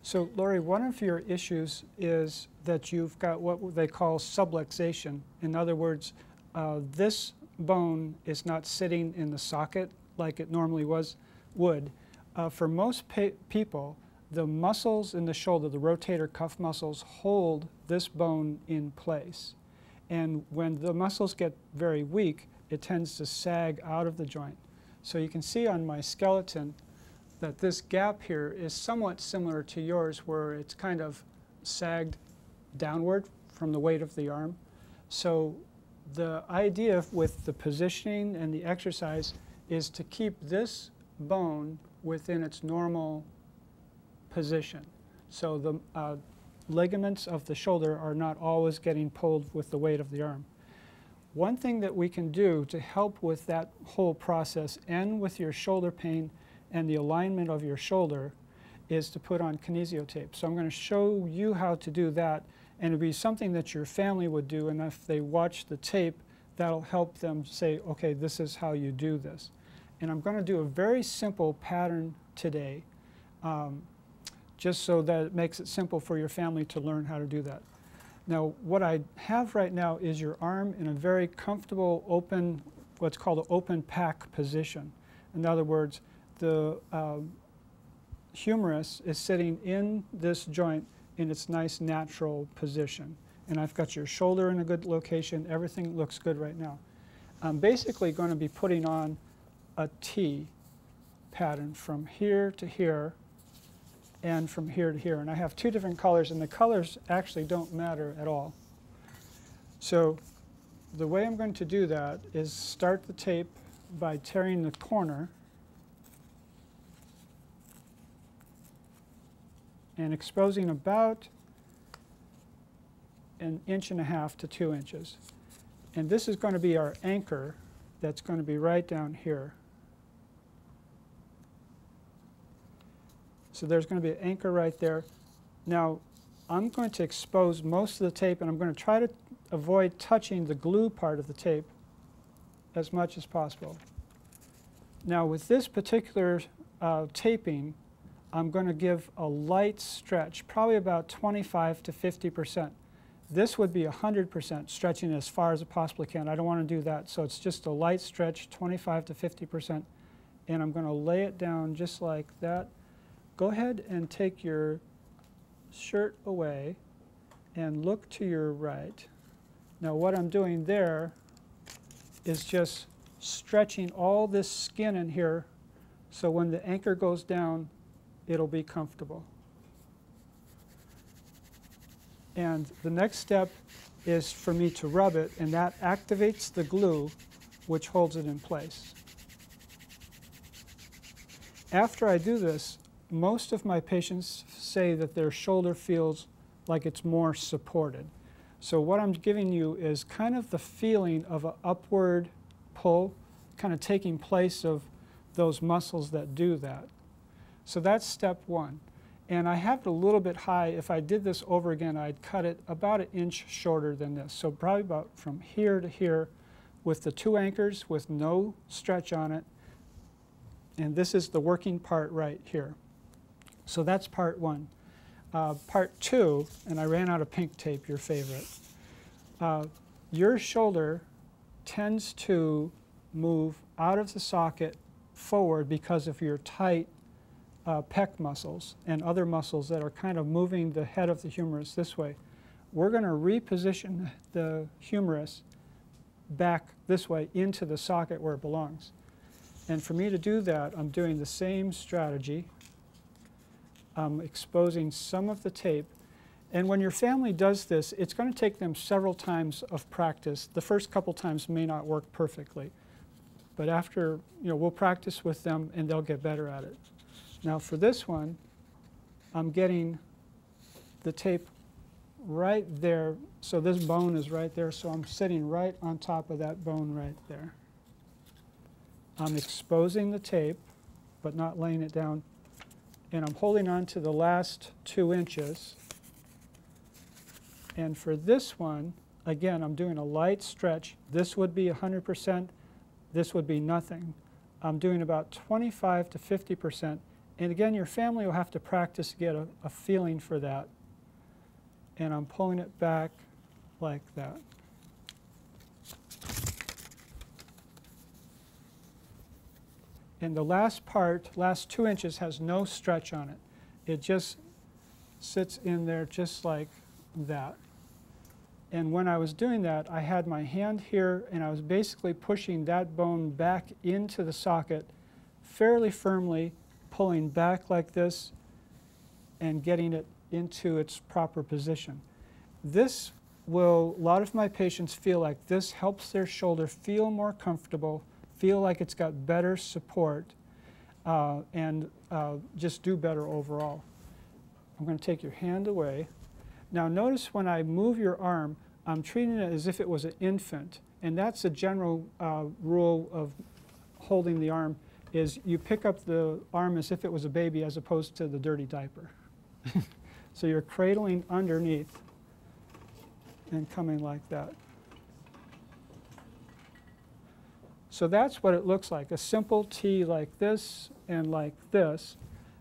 So, Lori, one of your issues is that you've got what they call subluxation. In other words, this bone is not sitting in the socket like it normally would. For most people, the muscles in the shoulder, the rotator cuff muscles, hold this bone in place. And when the muscles get very weak, it tends to sag out of the joint. So you can see on my skeleton that this gap here is somewhat similar to yours, where it's kind of sagged downward from the weight of the arm. So the idea with the positioning and the exercise is to keep this bone within its normal position. So the ligaments of the shoulder are not always getting pulled with the weight of the arm. One thing that we can do to help with that whole process and with your shoulder pain and the alignment of your shoulder is to put on kinesiotape. So I'm going to show you how to do that, and it'll be something that your family would do, and if they watch the tape, that'll help them say, okay, this is how you do this. And I'm going to do a very simple pattern today, just so that it makes it simple for your family to learn how to do that. Now, what I have right now is your arm in a very comfortable open, what's called an open pack position. In other words, the humerus is sitting in this joint in its nice natural position. And I've got your shoulder in a good location. Everything looks good right now. I'm basically going to be putting on a T pattern from here to here and from here to here. And I have two different colors, and the colors actually don't matter at all. So the way I'm going to do that is start the tape by tearing the corner and exposing about 1.5 inches to 2 inches. And this is going to be our anchor that's going to be right down here. So there's going to be an anchor right there. Now, I'm going to expose most of the tape, and I'm going to try to avoid touching the glue part of the tape as much as possible. Now, with this particular taping, I'm going to give a light stretch, probably about 25 to 50%. This would be 100% stretching as far as it possibly can. I don't want to do that, so it's just a light stretch, 25 to 50%, and I'm going to lay it down just like that. Go ahead and take your shirt away and look to your right. Now, what I'm doing there is just stretching all this skin in here, so when the anchor goes down, it'll be comfortable. And the next step is for me to rub it, and that activates the glue, which holds it in place. After I do this, most of my patients say that their shoulder feels like it's more supported. So what I'm giving you is kind of the feeling of an upward pull, kind of taking place of those muscles that do that. So that's step one. And I have it a little bit high. If I did this over again, I'd cut it about 1 inch shorter than this. So probably about from here to here with the 2 anchors with no stretch on it. And this is the working part right here. So that's part one. Part two, and I ran out of pink tape, your favorite. Your shoulder tends to move out of the socket forward because of your tight pec muscles and other muscles that are kind of moving the head of the humerus this way. We're going to reposition the humerus back this way into the socket where it belongs. And for me to do that, I'm doing the same strategy. I'm exposing some of the tape. And when your family does this, it's going to take them several times of practice. The first couple times may not work perfectly. But after, we'll practice with them and they'll get better at it. Now for this one, I'm getting the tape right there. So this bone is right there, so I'm sitting right on top of that bone right there. I'm exposing the tape, but not laying it down. And I'm holding on to the last 2 inches. And for this one, again, I'm doing a light stretch. This would be 100%. This would be nothing. I'm doing about 25 to 50%. And again, your family will have to practice to get a feeling for that. And I'm pulling it back like that. And the last part, last 2 inches, has no stretch on it. It just sits in there just like that. And when I was doing that, I had my hand here, and I was basically pushing that bone back into the socket fairly firmly, pulling back like this, and getting it into its proper position. This will, a lot of my patients feel like this helps their shoulder feel more comfortable, feel like it's got better support, and just do better overall. I'm going to take your hand away. Now notice when I move your arm, I'm treating it as if it was an infant. And that's a general rule of holding the arm, is you pick up the arm as if it was a baby as opposed to the dirty diaper. So you're cradling underneath and coming like that. So that's what it looks like, a simple T like this and like this.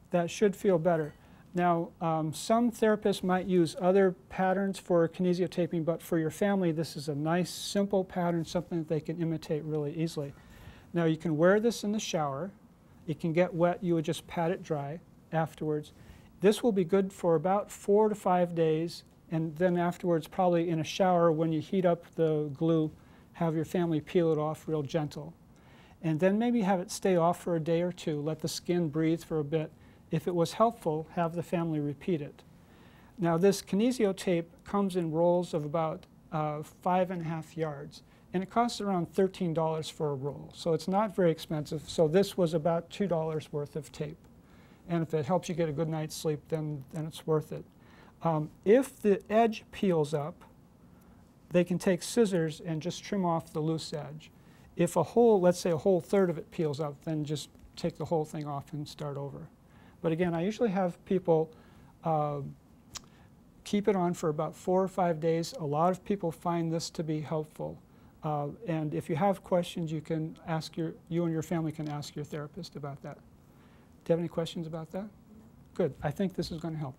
That should feel better. Now, some therapists might use other patterns for kinesiotaping, but for your family, this is a nice, simple pattern, something that they can imitate really easily. Now, you can wear this in the shower. It can get wet. You would just pat it dry afterwards. This will be good for about 4 to 5 days, and then afterwards, probably in a shower, when you heat up the glue, have your family peel it off real gentle. And then maybe have it stay off for a day or two. Let the skin breathe for a bit. If it was helpful, have the family repeat it. Now, this kinesiotape comes in rolls of about 5.5 yards, and it costs around $13 for a roll. So it's not very expensive. So this was about $2 worth of tape. And if it helps you get a good night's sleep, then it's worth it. If the edge peels up, they can take scissors and just trim off the loose edge. If a whole, let's say a whole third of it peels up, then just take the whole thing off and start over. But again, I usually have people keep it on for about 4 or 5 days. A lot of people find this to be helpful. And if you have questions, you can ask you and your family can ask your therapist about that. Do you have any questions about that? Good. I think this is going to help.